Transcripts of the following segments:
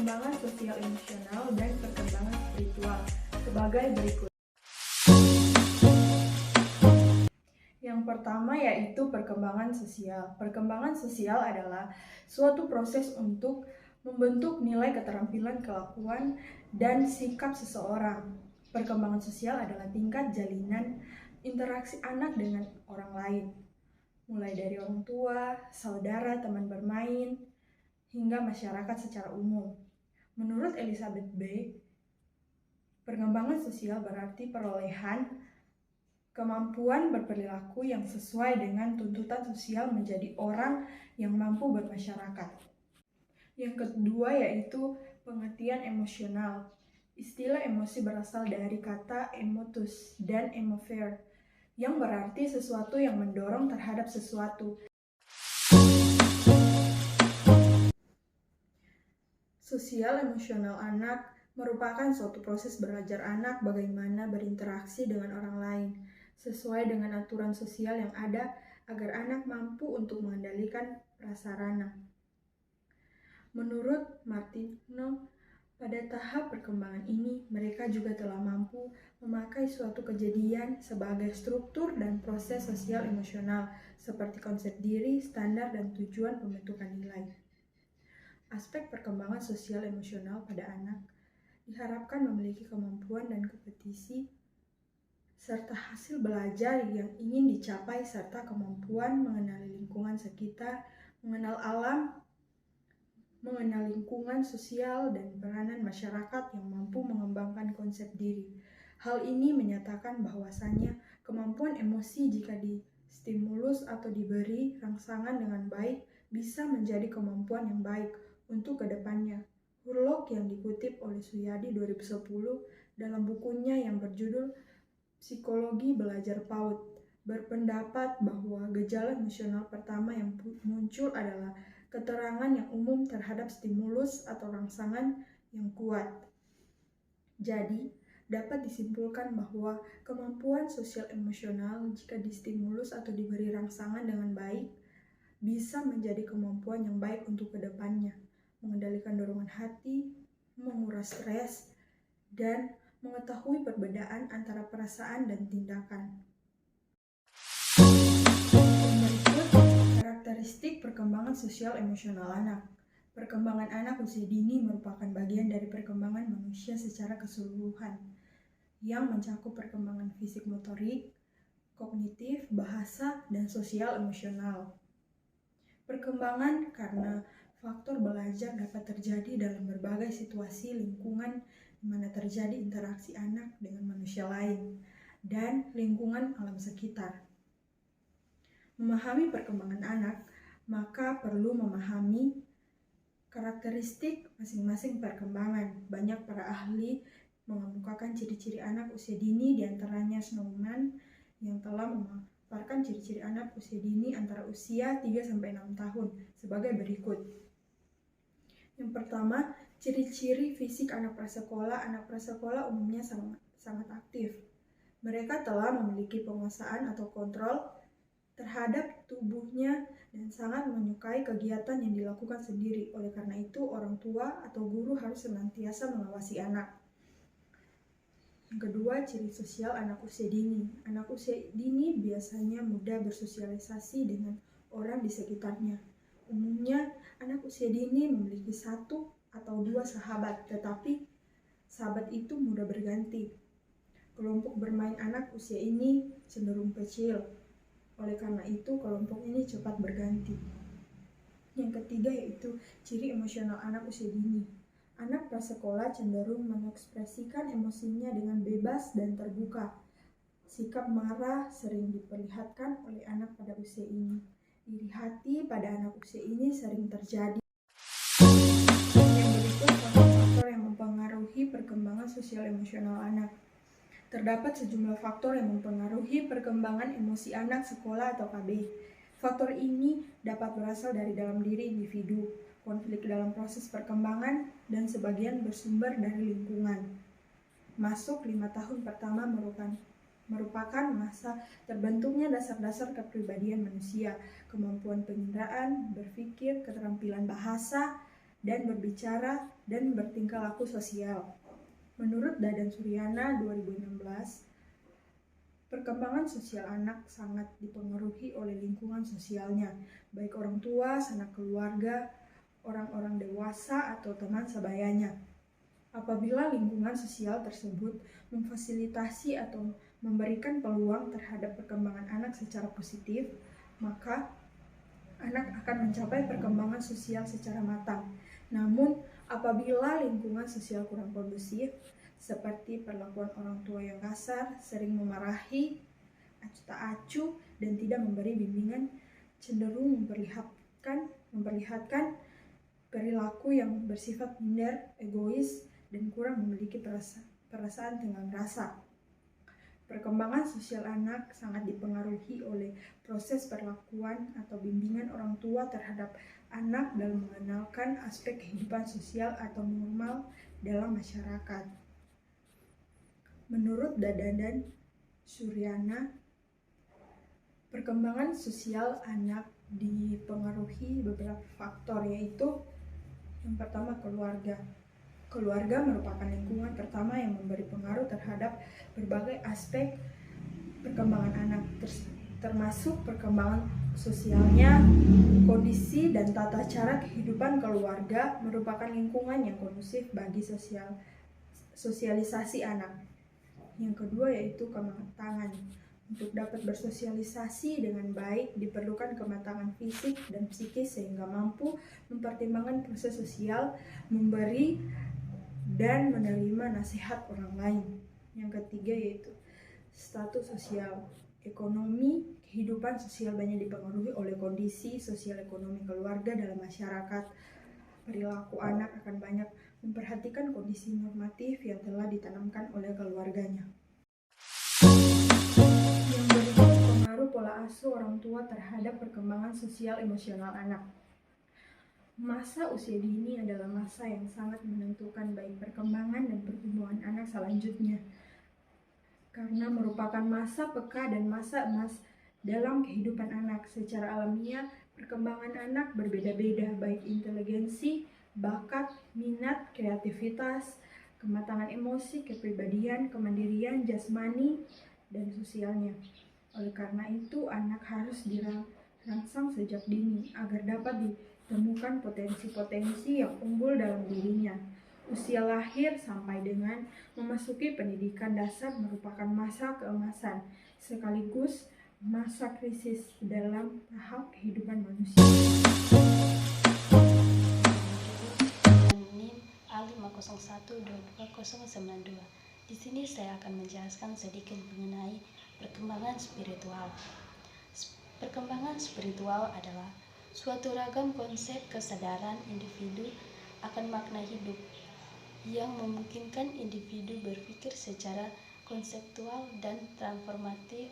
perkembangan sosial emosional dan perkembangan spiritual sebagai berikut. Yang pertama yaitu perkembangan sosial. Perkembangan sosial adalah suatu proses untuk membentuk nilai keterampilan, kelakuan, dan sikap seseorang. Perkembangan sosial adalah tingkat jalinan interaksi anak dengan orang lain, mulai dari orang tua, saudara, teman bermain, hingga masyarakat secara umum. Menurut Elizabeth Bay, perkembangan sosial berarti perolehan kemampuan berperilaku yang sesuai dengan tuntutan sosial menjadi orang yang mampu bermasyarakat. Yang kedua yaitu pengertian emosional. Istilah emosi berasal dari kata emotus dan emover, yang berarti sesuatu yang mendorong terhadap sesuatu. Sosial emosional anak merupakan suatu proses belajar anak bagaimana berinteraksi dengan orang lain, sesuai dengan aturan sosial yang ada agar anak mampu untuk mengendalikan prasarana. Menurut Martino, pada tahap perkembangan ini, mereka juga telah mampu memakai suatu kejadian sebagai struktur dan proses sosial emosional, seperti konsep diri, standar, dan tujuan pembentukan nilai. Aspek perkembangan sosial emosional pada anak diharapkan memiliki kemampuan dan kompetisi serta hasil belajar yang ingin dicapai serta kemampuan mengenali lingkungan sekitar, mengenal alam, mengenal lingkungan sosial dan peranan masyarakat yang mampu mengembangkan konsep diri. Hal ini menyatakan bahwasannya kemampuan emosi jika distimulus atau diberi rangsangan dengan baik bisa menjadi kemampuan yang baik untuk kedepannya. Hurlok yang dikutip oleh Suyadi 2010 dalam bukunya yang berjudul Psikologi Belajar PAUD berpendapat bahwa gejala emosional pertama yang muncul adalah keterangan yang umum terhadap stimulus atau rangsangan yang kuat. Jadi, dapat disimpulkan bahwa kemampuan sosial emosional jika distimulus atau diberi rangsangan dengan baik bisa menjadi kemampuan yang baik untuk kedepannya, mengendalikan dorongan hati, menguras stres, dan mengetahui perbedaan antara perasaan dan tindakan. Berikut karakteristik perkembangan sosial emosional anak. Perkembangan anak usia dini merupakan bagian dari perkembangan manusia secara keseluruhan, yang mencakup perkembangan fisik motorik, kognitif, bahasa, dan sosial emosional. Perkembangan karena faktor belajar dapat terjadi dalam berbagai situasi lingkungan di mana terjadi interaksi anak dengan manusia lain dan lingkungan alam sekitar. Memahami perkembangan anak, maka perlu memahami karakteristik masing-masing perkembangan. Banyak para ahli mengemukakan ciri-ciri anak usia dini, diantaranya Snowman yang telah memaparkan ciri-ciri anak usia dini antara usia 3-6 tahun sebagai berikut. Yang pertama, ciri-ciri fisik anak prasekolah. Anak prasekolah umumnya sangat aktif. Mereka telah memiliki penguasaan atau kontrol terhadap tubuhnya dan sangat menyukai kegiatan yang dilakukan sendiri. Oleh karena itu, orang tua atau guru harus senantiasa mengawasi anak. Yang kedua, ciri sosial anak usia dini. Anak usia dini biasanya mudah bersosialisasi dengan orang di sekitarnya. Umumnya, anak usia dini memiliki 1 atau 2 sahabat, tetapi sahabat itu mudah berganti. Kelompok bermain anak usia ini cenderung kecil. Oleh karena itu, kelompok ini cepat berganti. Yang ketiga yaitu ciri emosional anak usia dini. Anak prasekolah cenderung mengekspresikan emosinya dengan bebas dan terbuka. Sikap marah sering diperlihatkan oleh anak pada usia ini. Iri hati pada anak usia ini sering terjadi. Yang berikut faktor-faktor yang mempengaruhi perkembangan sosial emosional anak. Terdapat sejumlah faktor yang mempengaruhi perkembangan emosi anak sekolah atau KB. Faktor ini dapat berasal dari dalam diri individu, konflik dalam proses perkembangan, dan sebagian bersumber dari lingkungan. Masuk 5 tahun pertama merupakan masa terbentuknya dasar-dasar kepribadian manusia, kemampuan penginderaan, berpikir, keterampilan bahasa, dan berbicara dan bertingkah laku sosial. Menurut Dadan Suryana 2016, perkembangan sosial anak sangat dipengaruhi oleh lingkungan sosialnya, baik orang tua, sanak keluarga, orang-orang dewasa, atau teman sebayanya. Apabila lingkungan sosial tersebut memfasilitasi atau memberikan peluang terhadap perkembangan anak secara positif, maka anak akan mencapai perkembangan sosial secara matang. Namun, apabila lingkungan sosial kurang kondusif, seperti perlakuan orang tua yang kasar, sering memarahi, acuh tak acuh, dan tidak memberi bimbingan, cenderung memperlihatkan perilaku yang bersifat minder, egois, dan kurang memiliki perasaan tenggang rasa. Perkembangan sosial anak sangat dipengaruhi oleh proses perlakuan atau bimbingan orang tua terhadap anak dalam mengenalkan aspek kehidupan sosial atau normal dalam masyarakat. Menurut Dadan Suryana, perkembangan sosial anak dipengaruhi beberapa faktor, yaitu yang pertama keluarga. Keluarga merupakan lingkungan pertama yang memberi pengaruh terhadap berbagai aspek perkembangan anak, termasuk perkembangan sosialnya. Kondisi dan tata cara kehidupan keluarga merupakan lingkungan yang kondusif bagi sosialisasi anak. Yang kedua yaitu kematangan. Untuk dapat bersosialisasi dengan baik diperlukan kematangan fisik dan psikis sehingga mampu mempertimbangkan proses sosial, memberi dan menerima nasihat orang lain. Yang ketiga yaitu status sosial. Ekonomi, kehidupan sosial banyak dipengaruhi oleh kondisi sosial ekonomi keluarga dalam masyarakat. Perilaku anak akan banyak memperhatikan kondisi normatif yang telah ditanamkan oleh keluarganya. Yang berikut pengaruh pola asuh orang tua terhadap perkembangan sosial emosional anak. Masa usia dini adalah masa yang sangat menentukan baik perkembangan dan pertumbuhan anak selanjutnya, karena merupakan masa peka dan masa emas dalam kehidupan anak. Secara alamiah, perkembangan anak berbeda-beda, baik inteligensi, bakat, minat, kreativitas, kematangan emosi, kepribadian, kemandirian, jasmani, dan sosialnya. Oleh karena itu, anak harus dirangsang sejak dini agar dapat ditemukan potensi-potensi yang unggul dalam dirinya. Usia lahir sampai dengan memasuki pendidikan dasar merupakan masa keemasan, sekaligus masa krisis dalam tahap kehidupan manusia. NIM A501229092. Di sini saya akan menjelaskan sedikit mengenai perkembangan spiritual. Perkembangan spiritual adalah suatu ragam konsep kesadaran individu akan makna hidup yang memungkinkan individu berpikir secara konseptual dan transformatif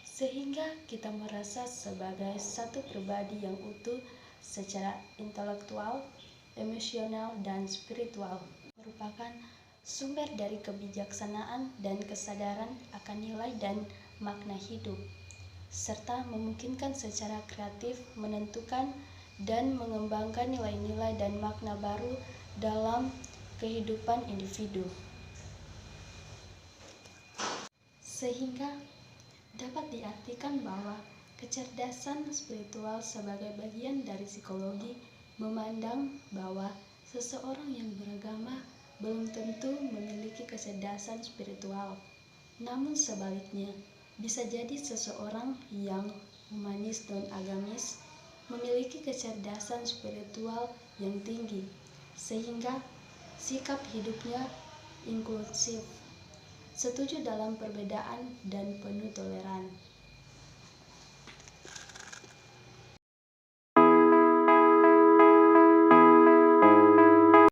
sehingga kita merasa sebagai satu pribadi yang utuh secara intelektual, emosional, dan spiritual. Merupakan sumber dari kebijaksanaan dan kesadaran akan nilai dan makna hidup, serta memungkinkan secara kreatif menentukan dan mengembangkan nilai-nilai dan makna baru dalam kehidupan individu, sehingga dapat diartikan bahwa kecerdasan spiritual sebagai bagian dari psikologi memandang bahwa seseorang yang beragama belum tentu memiliki kecerdasan spiritual, namun sebaliknya, bisa jadi seseorang yang humanis dan agamis memiliki kecerdasan spiritual yang tinggi, sehingga sikap hidupnya inklusif, setuju dalam perbedaan dan penuh toleran.